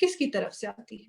کس کی طرف سے آتی ہے؟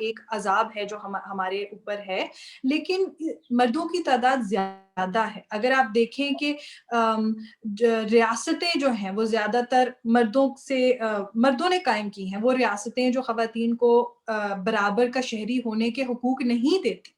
ایک عذاب ہے جو ہمارے اوپر ہے، لیکن مردوں کی تعداد زیادہ ہے۔ اگر آپ دیکھیں کہ ریاستیں جو ہیں وہ زیادہ تر مردوں نے قائم کی ہیں، وہ ریاستیں جو خواتین کو برابر کا شہری ہونے کے حقوق نہیں دیتی،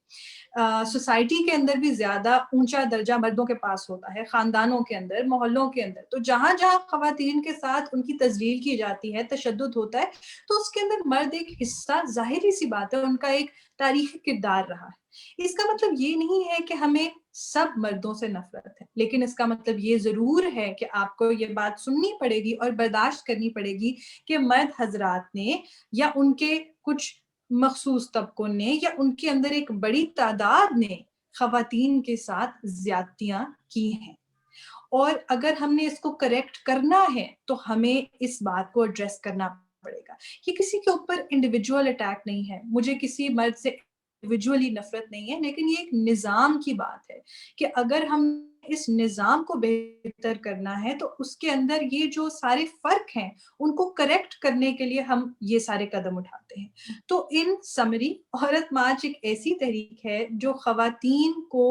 سوسائٹی کے اندر بھی زیادہ اونچا درجہ مردوں کے پاس ہوتا ہے، خاندانوں کے اندر، محلوں کے اندر، تو جہاں جہاں خواتین کے ساتھ ان کی تذلیل کی جاتی ہے، تشدد ہوتا ہے، تو اس کے اندر مرد ایک حصہ، ظاہری سی بات ہے، ان کا ایک تاریخی کردار رہا ہے۔ اس کا مطلب یہ نہیں ہے کہ ہمیں سب مردوں سے نفرت ہے، لیکن اس کا مطلب یہ ضرور ہے کہ آپ کو یہ بات سننی پڑے گی اور برداشت کرنی پڑے گی کہ مرد حضرات نے یا ان کے کچھ مخصوص طبقوں نے یا ان کے اندر ایک بڑی تعداد نے خواتین کے ساتھ زیادتیاں کی ہیں، اور اگر ہم نے اس کو کریکٹ کرنا ہے تو ہمیں اس بات کو ایڈریس کرنا پڑے گا۔ یہ کسی کے اوپر انڈیویجول اٹیک نہیں ہے، مجھے کسی مرد سے انڈیویجولی نفرت نہیں ہے، لیکن یہ ایک نظام کی بات ہے کہ اگر ہم اس نظام کو بہتر کرنا ہے تو اس کے اندر یہ جو سارے فرق ہیں ان کو کریکٹ کرنے کے لیے ہم یہ سارے قدم اٹھاتے ہیں۔ تو ان سمری، عورت مارچ ایک ایسی تحریک ہے جو خواتین کو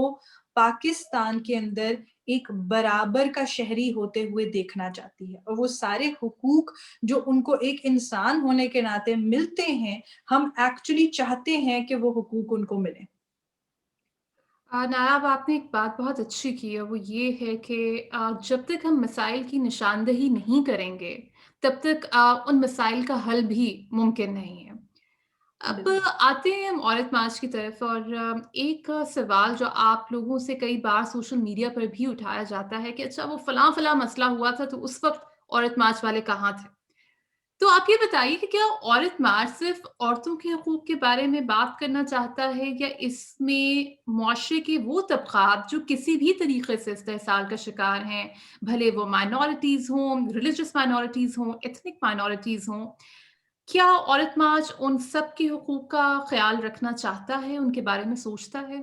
پاکستان کے اندر ایک برابر کا شہری ہوتے ہوئے دیکھنا چاہتی ہے، اور وہ سارے حقوق جو ان کو ایک انسان ہونے کے ناطے ملتے ہیں، ہم ایکچولی چاہتے ہیں کہ وہ حقوق ان کو ملیں۔ نایاب آپ نے ایک بات بہت اچھی کی ہے، وہ یہ ہے کہ جب تک ہم مسائل کی نشاندہی نہیں کریں گے تب تک ان مسائل کا حل بھی ممکن نہیں ہے۔ اب بالکل آتے ہیں ہم عورت مارچ کی طرف، اور ایک سوال جو آپ لوگوں سے کئی بار سوشل میڈیا پر بھی اٹھایا جاتا ہے کہ اچھا وہ فلاں فلاں مسئلہ ہوا تھا تو اس وقت عورت مارچ والے کہاں تھے؟ تو آپ یہ بتائیے کہ کیا عورت مارچ صرف عورتوں کے حقوق کے بارے میں بات کرنا چاہتا ہے، یا اس میں معاشرے کے وہ طبقات جو کسی بھی طریقے سے استحصال کا شکار ہیں، بھلے وہ مائنورٹیز ہوں، ریلیجس مائنورٹیز ہوں، ایتھنک مائنورٹیز ہوں، کیا عورت مارچ ان سب کے حقوق کا خیال رکھنا چاہتا ہے، ان کے بارے میں سوچتا ہے؟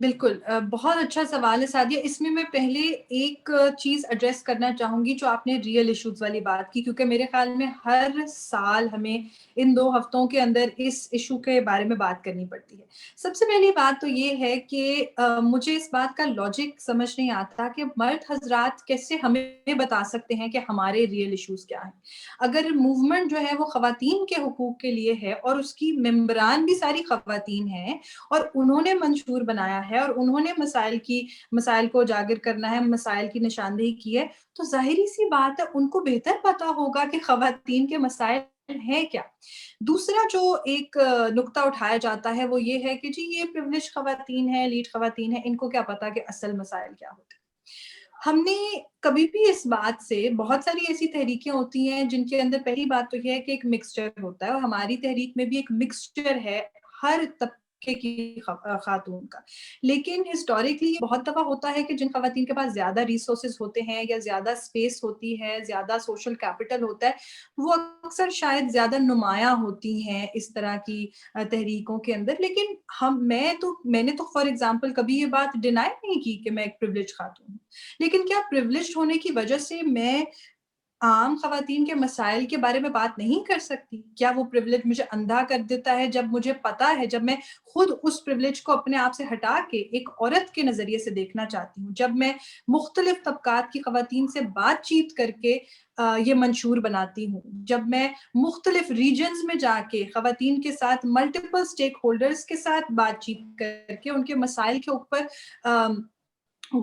بالکل، بہت اچھا سوال ہے سعدیہ۔ اس میں پہلے ایک چیز ایڈریس کرنا چاہوں گی جو آپ نے ریئل ایشوز والی بات کی، کیونکہ میرے خیال میں ہر سال ہمیں ان 2 ہفتوں کے اندر اس ایشو کے بارے میں بات کرنی پڑتی ہے۔ سب سے پہلی بات تو یہ ہے کہ مجھے اس بات کا لاجک سمجھ نہیں آتا کہ مرد حضرات کیسے ہمیں بتا سکتے ہیں کہ ہمارے ریئل ایشوز کیا ہیں۔ اگر موومنٹ جو ہے وہ خواتین کے حقوق کے لیے ہے اور اس کی ممبران بھی ساری خواتین ہیں، اور انہوں نے منشور بنایا ہے اور انہوں نے مسائل کو اجاگر کرنا ہے، مسائل کی نشاندہی کی ہے، تو ظاہری سی بات ہے ان کو بہتر پتا ہوگا کہ خواتین کے مسائل ہیں کیا۔ دوسرا جو ایک نقطہ اٹھایا جاتا ہے وہ یہ ہے کہ جی یہ پریولیج خواتین ہیں، لیڈ خواتین ہیں، ان کو کیا پتا کہ اصل مسائل کیا ہوتے ہیں۔ ہم نے کبھی بھی اس بات سے، بہت ساری ایسی تحریکیں ہوتی ہیں جن کے اندر پہلی بات تو یہ ہے کہ ایک مکسچر ہوتا ہے، اور ہماری تحریک میں بھی ایک مکسچر ہے ہر طبقے کی خاتون کا، لیکن ہسٹوریکلی یہ بہت دفعہ ہوتا ہے کہ جن خواتین کے پاس زیادہ ریسورسز ہوتے ہیں یا زیادہ اسپیس ہوتی ہے، زیادہ سوشل کیپٹل ہوتا ہے، وہ اکثر شاید زیادہ نمایاں ہوتی ہیں اس طرح کی تحریکوں کے اندر۔ لیکن میں نے تو فار ایگزامپل کبھی یہ بات ڈینائی نہیں کی کہ میں ایک پریولیج خاتون ہوں، لیکن کیا پریولیجڈ ہونے کی وجہ سے میں عام خواتین کے مسائل کے بارے میں بات نہیں کر سکتی؟ کیا وہ پریولیج مجھے اندھا کر دیتا ہے جب مجھے پتا ہے، جب میں خود اس پریولیج کو اپنے آپ سے ہٹا کے ایک عورت کے نظریے سے دیکھنا چاہتی ہوں، جب میں مختلف طبقات کی خواتین سے بات چیت کر کے یہ منشور بناتی ہوں، جب میں مختلف ریجنز میں جا کے خواتین کے ساتھ ملٹیپل سٹیک ہولڈرز کے ساتھ بات چیت کر کے ان کے مسائل کے اوپر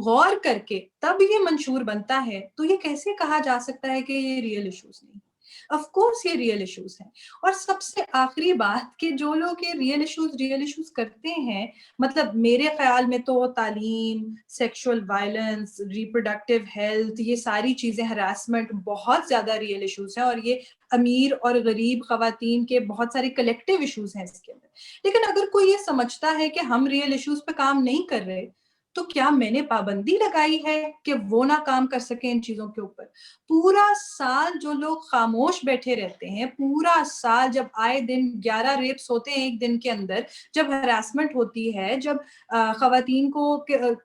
غور کر کے تب یہ منشور بنتا ہے، تو یہ کیسے کہا جا سکتا ہے کہ یہ ریئل ایشوز نہیں؟ آف کورس یہ ریئل ایشوز ہیں۔ اور سب سے آخری بات کہ جو لوگ یہ ریئل ایشوز کرتے ہیں، مطلب میرے خیال میں تو تعلیم، سیکشول وائلنس، ریپروڈکٹیو ہیلتھ، یہ ساری چیزیں، ہراسمنٹ، بہت زیادہ ریئل ایشوز ہیں، اور یہ امیر اور غریب خواتین کے بہت سارے کلیکٹیو ایشوز ہیں اس کے اندر۔ لیکن اگر کوئی یہ سمجھتا ہے کہ ہم ریئل ایشوز پہ کام نہیں کر رہے، تو کیا میں نے پابندی لگائی ہے کہ وہ نہ کام کر سکیں ان چیزوں کے اوپر؟ پورا سال جو لوگ خاموش بیٹھے رہتے ہیں، پورا سال جب آئے دن 11 ریپس ہوتے ہیں ایک دن کے اندر، جب ہراسمنٹ ہوتی ہے، جب خواتین کو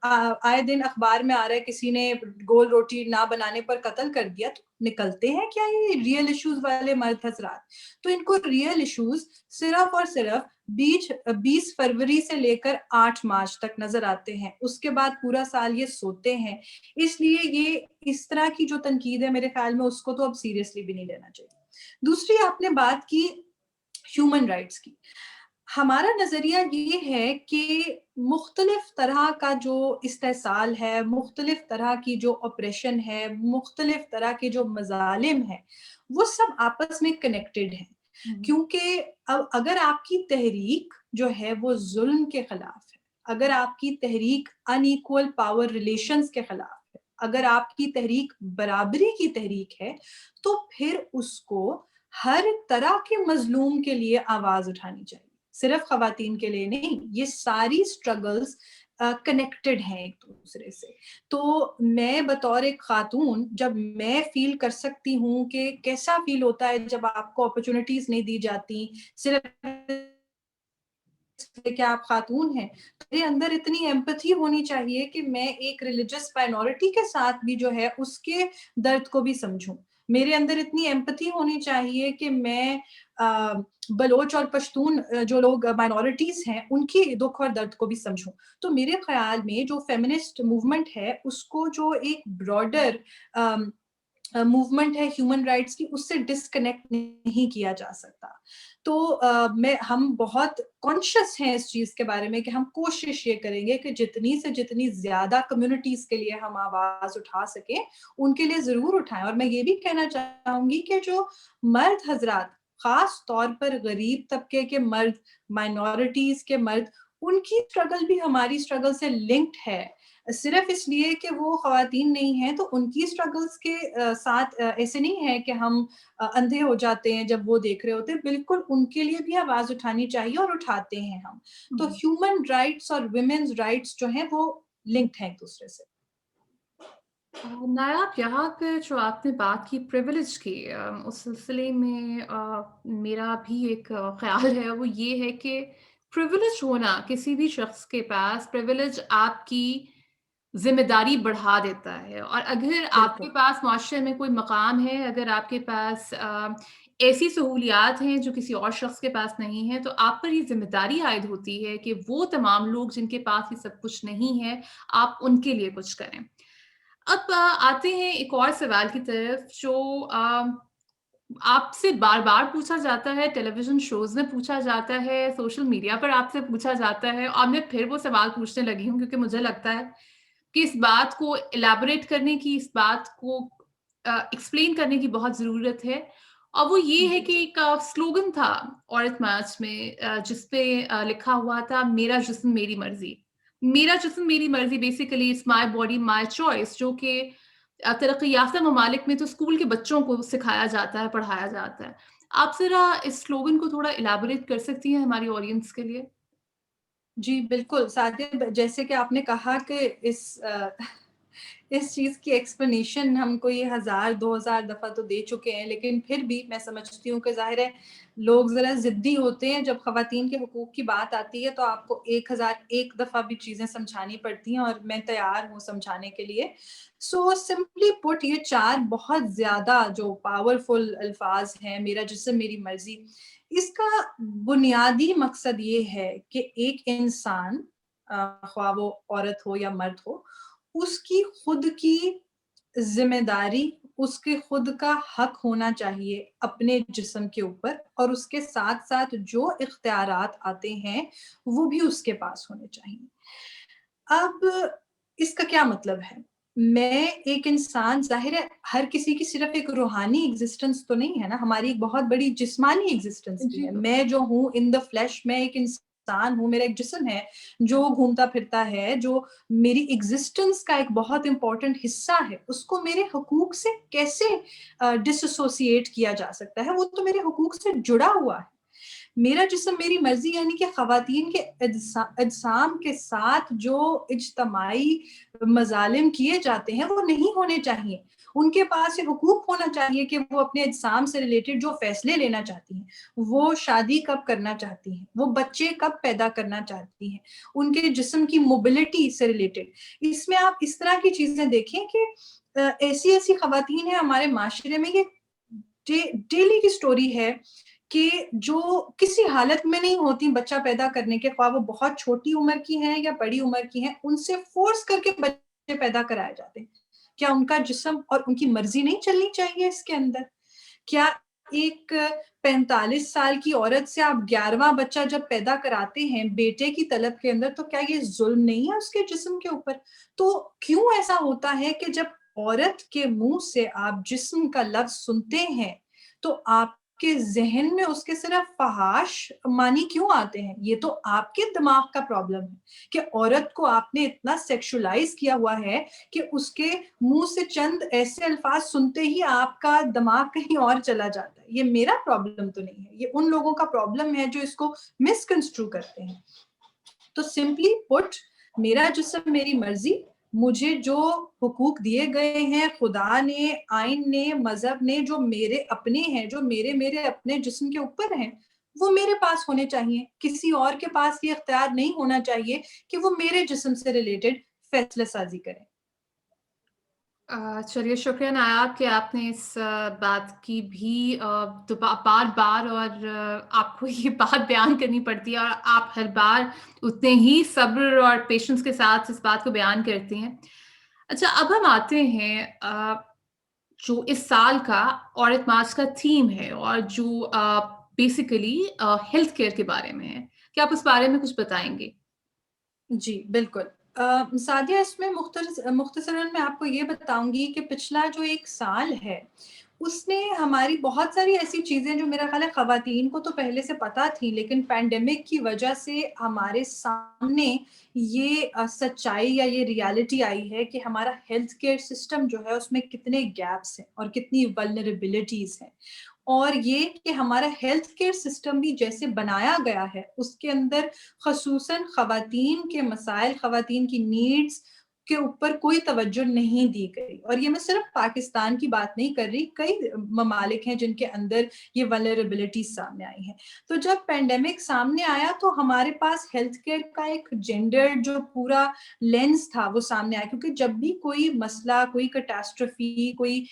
آئے دن اخبار میں آ رہا ہے کسی نے گول روٹی نہ بنانے پر قتل کر دیا، تو نکلتے ہیں کیا یہ ریئل ایشوز والے مرد حضرات؟ تو ان کو ریئل ایشوز صرف اور صرف 20 فروری سے لے کر 8 مارچ تک نظر آتے ہیں، اس کے بعد پورا سال یہ سوتے ہیں. اس لیے یہ اس طرح کی جو تنقید ہے میرے خیال میں اس کو تو اب سیریسلی بھی نہیں لینا چاہیے. دوسری آپ نے بات کی ہیومن رائٹس کی. ہمارا نظریہ یہ ہے کہ مختلف طرح کا جو استحصال ہے، مختلف طرح کی جو اپریشن ہے، مختلف طرح کے جو مظالم ہیں، وہ سب آپس میں کنیکٹڈ ہیں. کیونکہ اب اگر آپ کی تحریک جو ہے وہ ظلم کے خلاف ہے، اگر آپ کی تحریک ان ایکول پاور ریلیشنز کے خلاف ہے، اگر آپ کی تحریک برابری کی تحریک ہے، تو پھر اس کو ہر طرح کے مظلوم کے لیے آواز اٹھانی چاہیے، صرف خواتین کے لیے نہیں. یہ ساری سٹرگلز کنیکٹڈ ہیں ایک دوسرے سے. تو میں بطور ایک خاتون جب میں فیل کر سکتی ہوں کہ کیسا فیل ہوتا ہے جب آپ کو اپرچونٹیز نہیں دی جاتی صرف کہ آپ خاتون ہیں، میرے اندر اتنی ایمپتھی ہونی چاہیے کہ میں ایک ریلیجس مائنورٹی کے ساتھ بھی جو ہے اس کے درد کو بھی سمجھوں. میرے اندر اتنی ایمپتھی ہونی چاہیے کہ میں بلوچ اور پشتون جو لوگ مائنورٹیز ہیں ان کی دکھ اور درد کو بھی سمجھوں. تو میرے خیال میں جو فیمنسٹ موومنٹ ہے اس کو جو ایک براڈر موومنٹ ہے ہیومن رائٹس کی، اس سے ڈسکنیکٹ نہیں کیا جا سکتا. تو ہم بہت کانشیس ہیں اس چیز کے بارے میں کہ ہم کوشش یہ کریں گے کہ جتنی سے جتنی زیادہ کمیونٹیز کے لیے ہم آواز اٹھا سکیں ان کے لیے ضرور اٹھائیں. اور میں یہ بھی کہنا چاہوں گی کہ جو مرد حضرات، خاص طور پر غریب طبقے کے مرد، مائنورٹیز کے مرد، ان کی اسٹرگل بھی ہماری اسٹرگل سے لنکڈ ہے. صرف اس لیے کہ وہ خواتین نہیں ہیں تو ان کی اسٹرگلز کے ساتھ ایسے نہیں ہے کہ ہم اندھے ہو جاتے ہیں جب وہ دیکھ رہے ہوتے ہیں. بالکل ان کے لیے بھی آواز اٹھانی چاہیے اور اٹھاتے ہیں ہم. تو ہیومن رائٹس اور ویمنز رائٹس جو ہیں وہ لنکڈ ہیں ایک دوسرے سے. نایاب، یہاں پہ جو آپ نے بات کی پریویلیج کی، اس سلسلے میں میرا بھی ایک خیال ہے، وہ یہ ہے کہ پریویلیج ہونا کسی بھی شخص کے پاس، پریویلیج آپ کی ذمہ داری بڑھا دیتا ہے. اور اگر آپ بالکل کے پاس معاشرے میں کوئی مقام ہے، اگر آپ کے پاس ایسی سہولیات ہیں جو کسی اور شخص کے پاس نہیں ہے، تو آپ پر یہ ذمہ داری عائد ہوتی ہے کہ وہ تمام لوگ جن کے پاس یہ سب کچھ نہیں ہے، آپ ان کے لیے کچھ کریں. اب آتے ہیں ایک اور سوال کی طرف جو آپ سے بار بار پوچھا جاتا ہے، ٹیلی ویژن شوز میں پوچھا جاتا ہے، سوشل میڈیا پر آپ سے پوچھا جاتا ہے، اور میں پھر وہ سوال پوچھنے لگی ہوں کیونکہ مجھے لگتا ہے کہ اس بات کو ایلیبوریٹ کرنے کی، اس بات کو ایکسپلین کرنے کی بہت ضرورت ہے. اور وہ یہ ہے کہ ایک سلوگن تھا عورت مارچ میں جس پہ لکھا ہوا تھا میرا جسم میری مرضی. میرا جسم میری مرضی basically it's my body my choice, جو کہ ترقی یافتہ ممالک میں تو اسکول کے بچوں کو سکھایا جاتا ہے، پڑھایا جاتا ہے. آپ ذرا اس سلوگن کو تھوڑا ایلیبوریٹ کر سکتی ہیں ہماری آڈینس کے لیے؟ جی بالکل سعدیہ، جیسے کہ آپ نے کہا کہ اس چیز کی ایکسپلینیشن ہم کو یہ 1000-2000 دفعہ تو دے چکے ہیں، لیکن پھر بھی میں سمجھتی ہوں کہ ظاہر ہے لوگ ذرا ضدی ہوتے ہیں. جب خواتین کے حقوق کی بات آتی ہے تو آپ کو 1001 دفعہ بھی چیزیں سمجھانی پڑتی ہیں، اور میں تیار ہوں سمجھانے کے لیے. سو سمپلی پٹ، یہ 4 بہت زیادہ جو پاورفل الفاظ ہیں، میرا جسم میری مرضی، اس کا بنیادی مقصد یہ ہے کہ ایک انسان، خواہ وہ عورت ہو یا مرد ہو، اس کی خود کی ذمہ داری، اس کے خود کا حق ہونا چاہیے اپنے جسم کے اوپر، اور اس کے ساتھ ساتھ جو اختیارات آتے ہیں وہ بھی اس کے پاس ہونے چاہیے. اب اس کا کیا مطلب ہے؟ میں ایک انسان، ظاہر ہے ہر کسی کی صرف ایک روحانی ایگزسٹنس تو نہیں ہے نا، ہماری ایک بہت بڑی جسمانی ایگزسٹنس بھی جی ہے. میں جو ہوں ان دا فلیش، میں ایک انسان ہوں، میرا ایک جسم ہے جو گھومتا پھرتا ہے، جو میری ایگزسٹنس کا ایک بہت امپورٹنٹ حصہ ہے. اس کو میرے حقوق سے کیسے ڈس ایسوسیٹ کیا جا سکتا ہے؟ وہ تو میرے حقوق سے جڑا ہوا ہے. میرا جسم میری مرضی یعنی کہ خواتین کے اجسام کے ساتھ جو اجتماعی مظالم کیے جاتے ہیں وہ نہیں ہونے چاہیے. ان کے پاس یہ حقوق ہونا چاہیے کہ وہ اپنے اجسام سے ریلیٹڈ جو فیصلے لینا چاہتی ہیں, وہ شادی کب کرنا چاہتی ہیں, وہ بچے کب پیدا کرنا چاہتی ہیں, ان کے جسم کی موبلٹی سے ریلیٹڈ. اس میں آپ اس طرح کی چیزیں دیکھیں کہ ایسی ایسی خواتین ہیں ہمارے معاشرے میں, یہ ڈیلی کی سٹوری ہے کہ جو کسی حالت میں نہیں ہوتی بچہ پیدا کرنے کے, خواہ وہ بہت چھوٹی عمر کی ہیں یا بڑی عمر کی ہیں, ان سے فورس کر کے بچے پیدا کرائے جاتے ہیں. کیا ان کا جسم اور ان کی مرضی نہیں چلنی چاہیے اس کے اندر؟ کیا ایک 45 سال کی عورت سے آپ 11واں بچہ جب پیدا کراتے ہیں بیٹے کی طلب کے اندر, تو کیا یہ ظلم نہیں ہے اس کے جسم کے اوپر؟ تو کیوں ایسا ہوتا ہے کہ جب عورت کے منہ سے آپ جسم کا لفظ سنتے ہیں تو آپ کے ذہن میں اس کے صرف فحاش معنی کیوں آتے ہیں؟ یہ تو آپ کے دماغ کا پرابلم ہے کہ عورت کو آپ نے اتنا سیکشولائز کیا ہوا ہے کہ اس کے منہ سے چند ایسے الفاظ سنتے ہی آپ کا دماغ کہیں اور چلا جاتا ہے. یہ میرا پرابلم تو نہیں ہے, یہ ان لوگوں کا پرابلم ہے جو اس کو مس کنسٹرو کرتے ہیں. تو سمپلی پٹ, میرا جسم میری مرضی, مجھے جو حقوق دیے گئے ہیں خدا نے, آئین نے, مذہب نے, جو میرے اپنے ہیں, جو میرے اپنے جسم کے اوپر ہیں, وہ میرے پاس ہونے چاہیے. کسی اور کے پاس یہ اختیار نہیں ہونا چاہیے کہ وہ میرے جسم سے ریلیٹڈ فیصلہ سازی کریں. چلیے شکریہ نایاب کہ آپ نے اس بات کی بھی بار بار اور آپ کو یہ بات بیان کرنی پڑتی ہے اور آپ ہر بار اتنے ہی صبر اور پیشنس کے ساتھ اس بات کو بیان کرتی ہیں. اچھا اب ہم آتے ہیں جو اس سال کا عورت مارچ کا تھیم ہے اور جو بیسیکلی ہیلتھ کیئر کے بارے میں ہے. کیا آپ اس بارے میں کچھ بتائیں گے؟ جی بالکل. سعدیہ, اس میں مختصراً میں آپ کو یہ بتاؤں گی کہ پچھلا جو ایک سال ہے اس نے ہماری بہت ساری ایسی چیزیں جو میرا خیال ہے خواتین کو تو پہلے سے پتہ تھی, لیکن پینڈیمک کی وجہ سے ہمارے سامنے یہ سچائی یا یہ ریالٹی آئی ہے کہ ہمارا ہیلتھ کیئر سسٹم جو ہے اس میں کتنے گیپس ہیں اور کتنی ولنریبلٹیز ہیں. اور یہ کہ ہمارا ہیلتھ کیئر سسٹم بھی جیسے بنایا گیا ہے اس کے اندر خصوصاً خواتین کے مسائل, خواتین کی نیڈز کے اوپر کوئی توجہ نہیں دی گئی. اور یہ میں صرف پاکستان کی بات نہیں کر رہی, کئی ممالک ہیں جن کے اندر یہ ولنریبلٹی سامنے آئی ہیں. تو جب پینڈیمک سامنے آیا تو ہمارے پاس ہیلتھ کیئر کا ایک جینڈر جو پورا لینس تھا وہ سامنے آیا, کیونکہ جب بھی کوئی مسئلہ, کوئی کیٹاسٹرفی, کوئی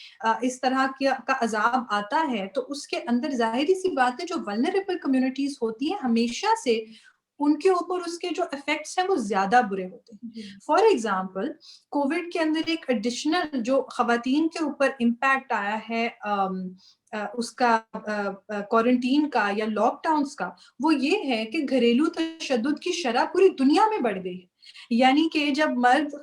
اس طرح کا عذاب آتا ہے تو اس کے اندر ظاہری سی بات ہے جو ولنریبل کمیونٹیز ہوتی ہیں ہمیشہ سے ان کے اوپر اس کے جو افیکٹس ہیں وہ زیادہ برے ہوتے ہیں. فار ایگزامپل کووڈ کے اندر ایک ایڈیشنل جو خواتین کے اوپر امپیکٹ آیا ہے اس کا کوارنٹین کا یا لاک ڈاؤنس کا, وہ یہ ہے کہ گھریلو تشدد کی شرح پوری دنیا میں بڑھ گئی ہے. یعنی کہ جب مرد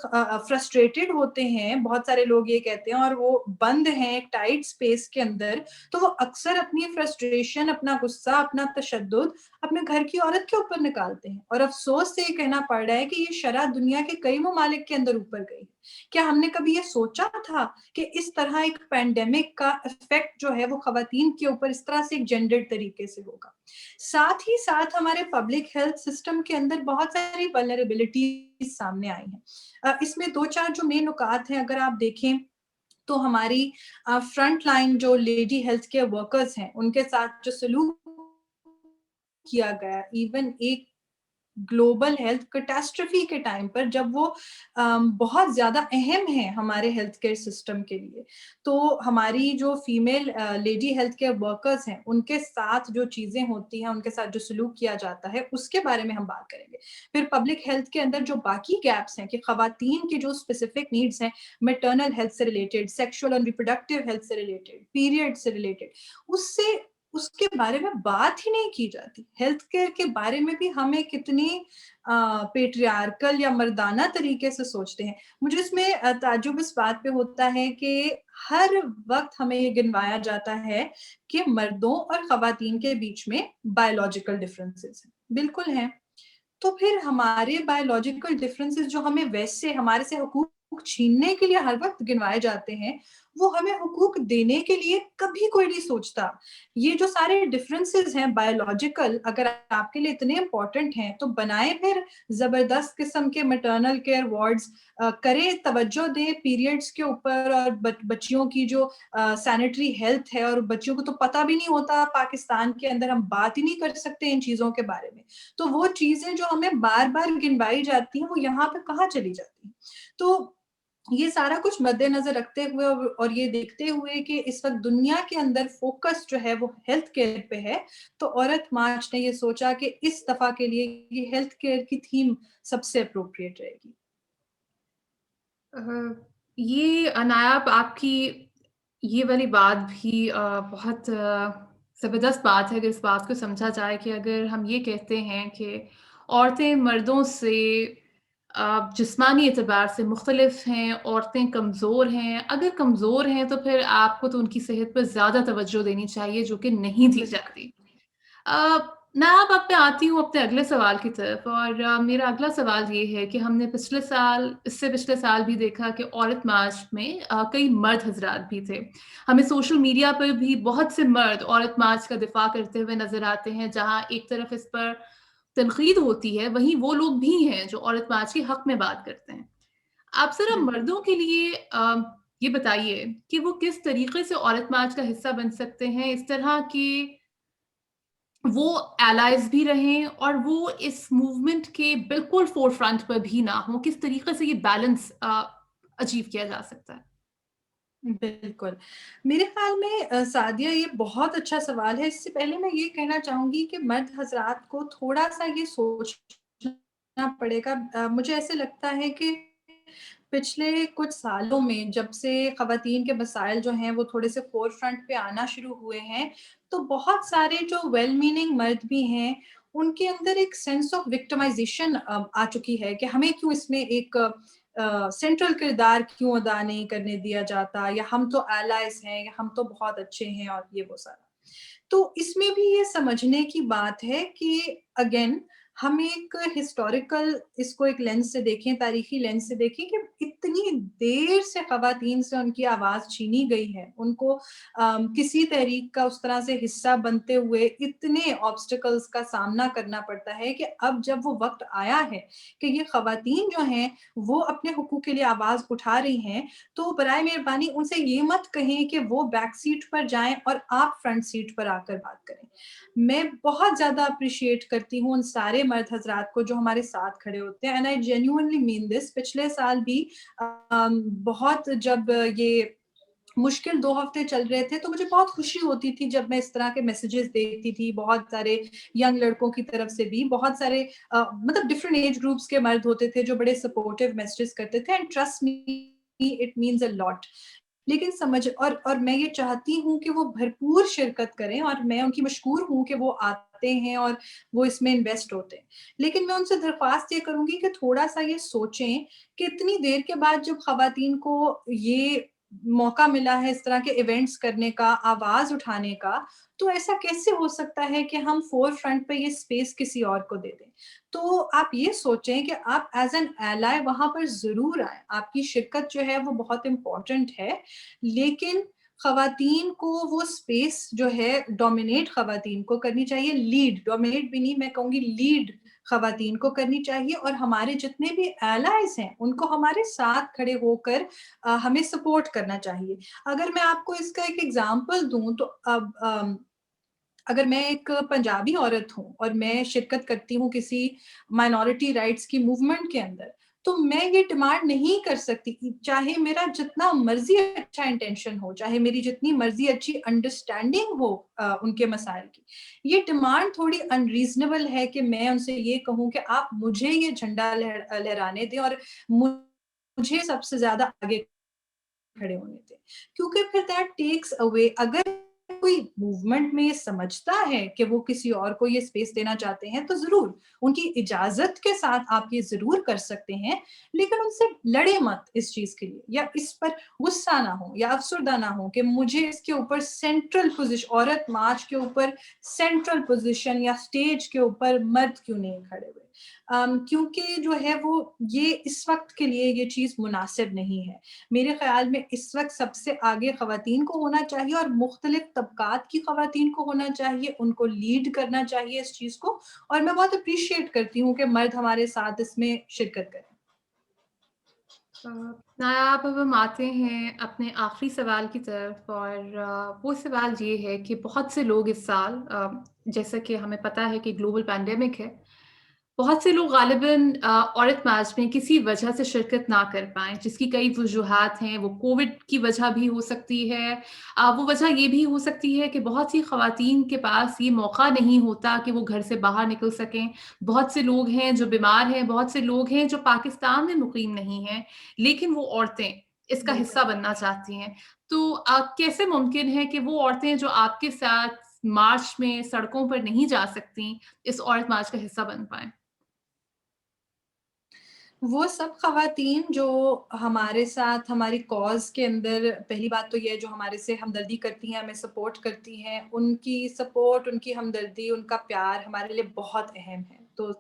فرسٹریٹڈ ہوتے ہیں, بہت سارے لوگ یہ کہتے ہیں, اور وہ بند ہیں ایک ٹائٹ اسپیس کے اندر, تو وہ اکثر اپنی فرسٹریشن, اپنا غصہ, اپنا تشدد اپنے گھر کی عورت کے اوپر نکالتے ہیں. اور افسوس سے یہ کہنا پڑ رہا ہے کہ یہ شرح دنیا کے کئی ممالک کے اندر اوپر گئی. کیا ہم نے کبھی یہ سوچا تھا کہ اس طرح ایک پینڈیمک کا افیکٹ جو ہے وہ خواتین کے اوپر اس طرح سے ایک جینڈرڈ طریقے سے ہوگا؟ ساتھ ہی ساتھ ہمارے پبلک ہیلتھ سسٹم کے اندر بہت ساری ولنریبلٹیز سامنے آئی ہیں. اس میں 2-4 جو مین نکات ہیں اگر آپ دیکھیں تو ہماری فرنٹ لائن جو لیڈی ہیلتھ کیئر ورکرز ہیں ان کے ساتھ جو سلوک کیا گیا, ایون ایک گلوبل ہیلتھ کیٹاسٹرفی کے ٹائم پر جب وہ بہت زیادہ اہم ہیں ہمارے ہیلتھ کیئر سسٹم کے لیے, تو ہماری جو female lady health care workers ہیں ان کے ساتھ جو چیزیں ہوتی ہیں, ان کے ساتھ جو سلوک کیا جاتا ہے, اس کے بارے میں ہم بات کریں گے. پھر پبلک ہیلتھ کے اندر جو باقی گیپس ہیں کہ خواتین کی جو اسپیسیفک نیڈس ہیں, میٹرنل ہیلتھ سے related, sexual and reproductive health سے ریلیٹڈ, پیریڈ سے ریلیٹڈ, اس کے بارے میں بات ہی نہیں کی جاتی. ہیلتھ کیئر کے بارے میں بھی ہمیں کتنی پیٹریارکل یا مردانہ طریقے سے سوچتے ہیں. مجھے اس میں تعجب اس بات پہ ہوتا ہے کہ ہر وقت ہمیں یہ گنوایا جاتا ہے کہ مردوں اور خواتین کے بیچ میں بایولوجیکل ڈفرینسز ہیں. بالکل ہیں. تو پھر ہمارے بایولوجیکل ڈفرینسز جو ہمیں ویسے ہمارے سے حقوق چھیننے کے لیے ہر وقت گنوائے جاتے ہیں, وہ ہمیں حقوق دینے کے لیے کبھی کوئی نہیں سوچتا. یہ جو سارے ڈفرینسز ہیں بایولوجیکل اگر آپ کے لیے اتنے امپورٹنٹ ہیں تو بنائیں پھر زبردست قسم کے میٹرنل کیئر وارڈز, کریں توجہ دیں پیریڈس کے اوپر, اور بچیوں کی جو سینیٹری ہیلتھ ہے, اور بچیوں کو تو پتہ بھی نہیں ہوتا پاکستان کے اندر, ہم بات ہی نہیں کر سکتے ان چیزوں کے بارے میں. تو وہ چیزیں جو ہمیں بار بار گنوائی جاتی ہیں وہ یہاں پہ کہاں چلی جاتی ہیں. تو یہ سارا کچھ مد نظر رکھتے ہوئے اور یہ دیکھتے ہوئے کہ اس وقت دنیا کے اندر فوکس جو ہے وہ ہیلتھ کیئر پہ ہے, تو عورت مارچ نے یہ سوچا کہ اس دفعہ کے لیے یہ ہیلتھ کیئر کی تھیم سب سے اپروپریٹ رہے گی. یہ نایاب آپ کی یہ والی بات بھی بہت زبردست بات ہے اگر اس بات کو سمجھا جائے کہ اگر ہم یہ کہتے ہیں کہ عورتیں مردوں سے جسمانی اعتبار سے مختلف ہیں, عورتیں کمزور ہیں, اگر کمزور ہیں تو پھر آپ کو تو ان کی صحت پر زیادہ توجہ دینی چاہیے جو کہ نہیں دی بالکل. جاتی. میں اب میں آتی ہوں اپنے اگلے سوال کی طرف, اور میرا اگلا سوال یہ ہے کہ ہم نے پچھلے سال اس سے پچھلے سال بھی دیکھا کہ عورت مارچ میں کئی مرد حضرات بھی تھے. ہمیں سوشل میڈیا پر بھی بہت سے مرد عورت مارچ کا دفاع کرتے ہوئے نظر آتے ہیں, جہاں ایک طرف اس پر تنقید ہوتی ہے وہیں وہ لوگ بھی ہیں جو عورت مارچ کے حق میں بات کرتے ہیں. آپ ذرا بالکل. مردوں کے لیے یہ بتائیے کہ وہ کس طریقے سے عورت مارچ کا حصہ بن سکتے ہیں, اس طرح کہ وہ ایلائز بھی رہیں اور وہ اس موومنٹ کے بالکل فور فرنٹ پر بھی نہ ہوں. کس طریقے سے یہ بیلنس اچیو کیا جا سکتا ہے؟ بالکل. میرے خیال میں سعدیہ یہ بہت اچھا سوال ہے. اس سے پہلے میں یہ کہنا چاہوں گی کہ مرد حضرات کو تھوڑا سا یہ سوچنا پڑے گا. مجھے ایسے لگتا ہے کہ پچھلے کچھ سالوں میں جب سے خواتین کے مسائل جو ہیں وہ تھوڑے سے فور فرنٹ پہ آنا شروع ہوئے ہیں, تو بہت سارے جو ویل میننگ مرد بھی ہیں ان کے اندر ایک سینس آف وکٹمائزیشن آ چکی ہے کہ ہمیں کیوں اس میں ایک سینٹرل کردار کیوں ادا نہیں کرنے دیا جاتا, یا ہم تو ایلائز ہیں, یا ہم تو بہت اچھے ہیں, اور یہ وہ سارا. تو اس میں بھی یہ سمجھنے کی بات ہے کہ اگین ہم ایک ہسٹوریکل اس کو ایک لینس سے دیکھیں, تاریخی لینس سے دیکھیں کہ اتنی دیر سے خواتین سے ان کی آواز چھینی گئی ہے, ان کو کسی تحریک کا اس طرح سے حصہ بنتے ہوئے اتنے آبسٹیکلز کا سامنا کرنا پڑتا ہے کہ اب جب وہ وقت آیا ہے کہ یہ خواتین جو ہیں وہ اپنے حقوق کے لیے آواز اٹھا رہی ہیں, تو برائے مہربانی ان سے یہ مت کہیں کہ وہ بیک سیٹ پر جائیں اور آپ فرنٹ سیٹ پر آ کر بات کریں. میں بہت زیادہ اپریشیٹ کرتی ہوں ان سارے مرد حضرات کو جو ہمارے ساتھ کھڑے ہوتے ہیں, اینڈ آئی جینیوئنلی مین دس. پچھلے سال بھی بہت جب یہ مشکل 2 ہفتے چل رہے تھے تو مجھے بہت خوشی ہوتی تھی جب میں اس طرح کے میسیجز دیکھتی تھی. بہت سارے ینگ لڑکوں کی طرف سے بھی, بہت سارے مطلب ڈفرینٹ ایج گروپس کے مرد ہوتے تھے جو بڑے سپورٹیو میسیجز کرتے تھے, and trust me it means a lot. لیکن سمجھ اور میں یہ چاہتی ہوں کہ وہ بھرپور شرکت کریں, اور میں ان کی مشکور ہوں کہ وہ آتے ہیں اور وہ اس میں انویسٹ ہوتے ہیں. لیکن میں ان سے درخواست یہ کروں گی کہ تھوڑا سا یہ سوچیں کہ اتنی دیر کے بعد جب خواتین کو یہ موقع ملا ہے اس طرح کے ایونٹس کرنے کا, آواز اٹھانے کا, تو ایسا کیسے ہو سکتا ہے کہ ہم فور فرنٹ پہ یہ اسپیس کسی اور کو دے دیں. تو آپ یہ سوچیں کہ آپ ایز این ایلائی وہاں پر ضرور آئیں, آپ کی شرکت جو ہے وہ بہت امپورٹنٹ ہے, لیکن خواتین کو وہ اسپیس جو ہے ڈومینیٹ خواتین کو کرنی چاہیے. لیڈ, ڈومینیٹ بھی نہیں, میں کہوں گی لیڈ خواتین کو کرنی چاہیے, اور ہمارے جتنے بھی ایلائز ہیں ان کو ہمارے ساتھ کھڑے ہو کر ہمیں سپورٹ کرنا چاہیے. اگر میں آپ کو اس کا ایک ایگزامپل دوں تو اب اگر میں ایک پنجابی عورت ہوں اور میں شرکت کرتی ہوں کسی مائنورٹی رائٹس کی موومنٹ کے اندر, تو میں یہ ڈیمانڈ نہیں کر سکتی, چاہے میرا جتنا مرضی اچھا انٹینشن ہو, چاہے میری جتنی مرضی اچھی انڈرسٹینڈنگ ہو ان کے مسائل کی, یہ ڈیمانڈ تھوڑی انریزنیبل ہے کہ میں ان سے یہ کہوں کہ آپ مجھے یہ جھنڈا لہرانے دیں اور مجھے سب سے زیادہ آگے کھڑے ہونے دیں. کیونکہ پھر دیٹ ٹیکس اوے, اگر کوئی موومنٹ میں یہ سمجھتا ہے کہ وہ کسی اور کو یہ اسپیس دینا چاہتے ہیں تو ضرور ان کی اجازت کے ساتھ آپ یہ ضرور کر سکتے ہیں, لیکن ان سے لڑے مت اس چیز کے لیے, یا اس پر غصہ نہ ہو یا افسردہ نہ ہو کہ مجھے اس کے اوپر سینٹرل پوزیشن, عورت مارچ کے اوپر سینٹرل پوزیشن یا سٹیج کے اوپر مرد کیوں نہیں کھڑے ہوئے. کیونکہ جو ہے وہ یہ اس وقت کے لیے یہ چیز مناسب نہیں ہے۔ میرے خیال میں اس وقت سب سے آگے خواتین کو ہونا چاہیے اور مختلف طبقات کی خواتین کو ہونا چاہیے، ان کو لیڈ کرنا چاہیے اس چیز کو، اور میں بہت اپریشیٹ کرتی ہوں کہ مرد ہمارے ساتھ اس میں شرکت کریں۔ نایاب، اب ہم آتے ہیں اپنے آخری سوال کی طرف، اور وہ سوال یہ ہے کہ بہت سے لوگ اس سال، جیسا کہ ہمیں پتہ ہے کہ گلوبل پینڈیمک ہے، بہت سے لوگ غالباً عورت مارچ میں کسی وجہ سے شرکت نہ کر پائیں، جس کی کئی وجوہات ہیں۔ وہ کووڈ کی وجہ بھی ہو سکتی ہے، وہ وجہ یہ بھی ہو سکتی ہے کہ بہت سی خواتین کے پاس یہ موقع نہیں ہوتا کہ وہ گھر سے باہر نکل سکیں۔ بہت سے لوگ ہیں جو بیمار ہیں، بہت سے لوگ ہیں جو پاکستان میں مقیم نہیں ہیں، لیکن وہ عورتیں اس کا بالکل۔ حصہ بننا چاہتی ہیں۔ تو کیسے ممکن ہے کہ وہ عورتیں جو آپ کے ساتھ مارچ میں سڑکوں پر نہیں جا سکتی، اس عورت مارچ کا حصہ بن پائیں؟ وہ سب خواتین جو ہمارے ساتھ ہماری کاز کے اندر، پہلی بات تو یہ ہے جو ہمارے سے ہمدردی کرتی ہیں، ہمیں سپورٹ کرتی ہیں، ان کی سپورٹ، ان کی ہمدردی، ان کا پیار ہمارے لیے بہت اہم ہے۔ تو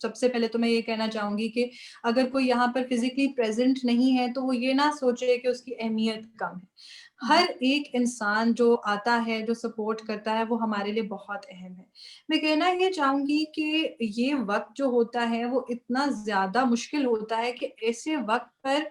سب سے پہلے تو میں یہ کہنا چاہوں گی کہ اگر کوئی یہاں پر فزیکلی پریزنٹ نہیں ہے تو وہ یہ نہ سوچے کہ اس کی اہمیت کم ہے۔ ہر ایک انسان جو آتا ہے، جو سپورٹ کرتا ہے، وہ ہمارے لیے بہت اہم ہے۔ میں کہنا یہ چاہوں گی کہ یہ وقت جو ہوتا ہے وہ اتنا زیادہ مشکل ہوتا ہے کہ ایسے وقت پر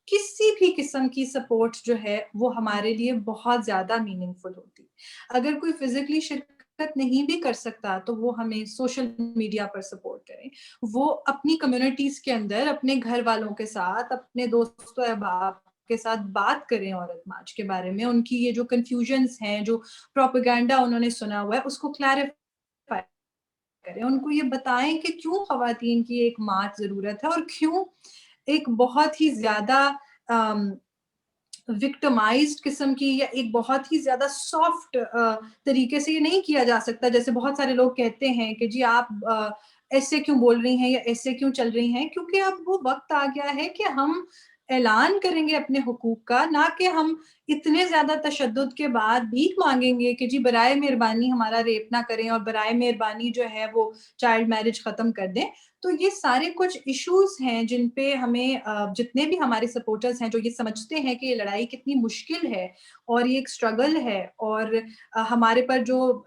کسی بھی قسم کی سپورٹ جو ہے وہ ہمارے لیے بہت زیادہ میننگ فل ہوتی ہے۔ اگر کوئی فزیکلی شرکت نہیں بھی کر سکتا تو وہ ہمیں سوشل میڈیا پر سپورٹ کریں، وہ اپنی کمیونٹیز کے اندر اپنے گھر والوں کے ساتھ، اپنے دوست و احباب کے ساتھ بات کریں عورت مارچ کے بارے میں، ان کی یہ جو کنفیوژنز ہیں، جو پروپیگنڈا انہوں نے سنا ہوا ہے، اس کو کلیریفائی کریں، ان کو یہ بتائیں کہ کیوں خواتین کی ایک مارچ ضرورت ہے اور کیوں ایک بہت ہی زیادہ وکٹمائزڈ قسم کی یا ایک بہت ہی زیادہ سافٹ طریقے سے یہ نہیں کیا جا سکتا، جیسے بہت سارے لوگ کہتے ہیں کہ جی آپ ایسے کیوں بول رہی ہیں یا ایسے کیوں چل رہی ہیں، کیونکہ اب وہ وقت آ گیا ہے کہ ہم اعلان کریں گے اپنے حقوق کا، نہ کہ ہم اتنے زیادہ تشدد کے بعد بھیک مانگیں گے کہ جی برائے مہربانی ہمارا ریپ نہ کریں اور برائے مہربانی جو ہے وہ چائلڈ میرج ختم کر دیں۔ تو یہ سارے کچھ ایشوز ہیں جن پہ ہمیں جتنے بھی ہمارے سپورٹرز ہیں جو یہ سمجھتے ہیں کہ یہ لڑائی کتنی مشکل ہے اور یہ ایک اسٹرگل ہے، اور ہمارے پر جو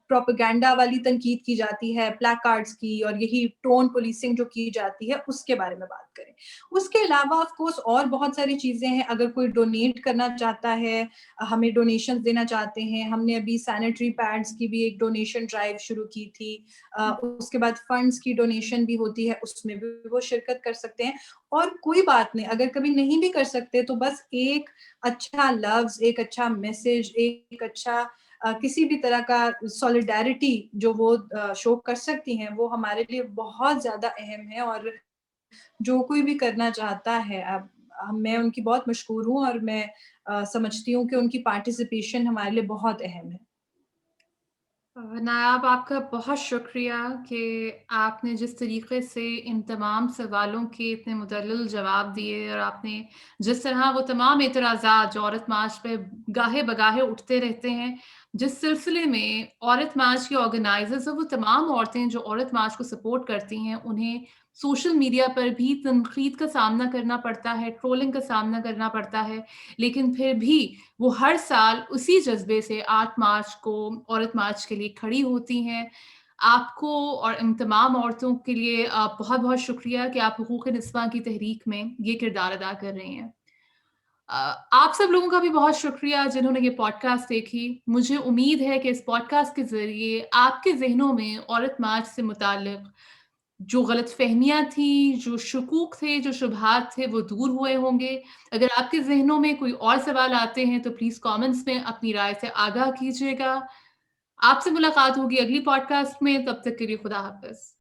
پروپیگنڈا والی تنقید کی جاتی ہے، پلیک کارڈز کی، اور یہی ٹون پولیسنگ جو کی جاتی ہے، اس کے بارے میں بات کریں۔ اس کے علاوہ آف کورس اور بہت ساری چیزیں ہیں، اگر کوئی ڈونیٹ کرنا چاہتا ہے، ہمیں ڈونیشن دینا چاہتے ہیں، ہم نے ابھی سینیٹری پیڈز کی بھی ایک ڈونیشن ڈرائیو شروع کی تھی، اس کے بعد فنڈز کی ڈونیشن بھی ہوتی ہے، اس میں بھی وہ شرکت کر سکتے ہیں۔ اور کوئی بات نہیں، اگر کبھی نہیں بھی کر سکتے تو بس ایک اچھا لفظ، ایک اچھا میسج، ایک اچھا کسی بھی طرح کا سولیڈیرٹی جو وہ شو کر سکتی ہیں، وہ ہمارے لیے بہت زیادہ اہم ہے، اور جو کوئی بھی کرنا چاہتا ہے، اب میں ان کی بہت مشکور ہوں، اور میں سمجھتی ہوں کہ ان کی پارٹیسپیشن ہمارے لیے بہت اہم ہے۔ نایاب، آپ کا بہت شکریہ کہ آپ نے جس طریقے سے ان تمام سوالوں کے اتنے مدلل جواب دیے، اور آپ نے جس طرح وہ تمام اعتراضات جو عورت مارچ پہ گاہے بگاہے اٹھتے رہتے ہیں، جس سلسلے میں عورت مارچ کے آرگنائزرز اور وہ تمام عورتیں جو عورت مارچ کو سپورٹ کرتی ہیں، انہیں سوشل میڈیا پر بھی تنقید کا سامنا کرنا پڑتا ہے، ٹرولنگ کا سامنا کرنا پڑتا ہے، لیکن پھر بھی وہ ہر سال اسی جذبے سے 8 مارچ کو عورت مارچ کے لیے کھڑی ہوتی ہیں۔ آپ کو اور ان تمام عورتوں کے لیے بہت بہت شکریہ کہ آپ حقوق نسواں کی تحریک میں یہ کردار ادا کر رہی ہیں۔ آپ سب لوگوں کا بھی بہت شکریہ جنہوں نے یہ پوڈ کاسٹ دیکھی۔ مجھے امید ہے کہ اس پوڈ کاسٹ کے ذریعے آپ کے ذہنوں میں عورت مارچ سے متعلق جو غلط فہمیاں تھیں، جو شکوک تھے، جو شبہات تھے، وہ دور ہوئے ہوں گے۔ اگر آپ کے ذہنوں میں کوئی اور سوال آتے ہیں تو پلیز کامنٹس میں اپنی رائے سے آگاہ کیجیے گا۔ آپ سے ملاقات ہوگی اگلی پوڈ کاسٹ میں، تب تک کے لیے خدا حافظ۔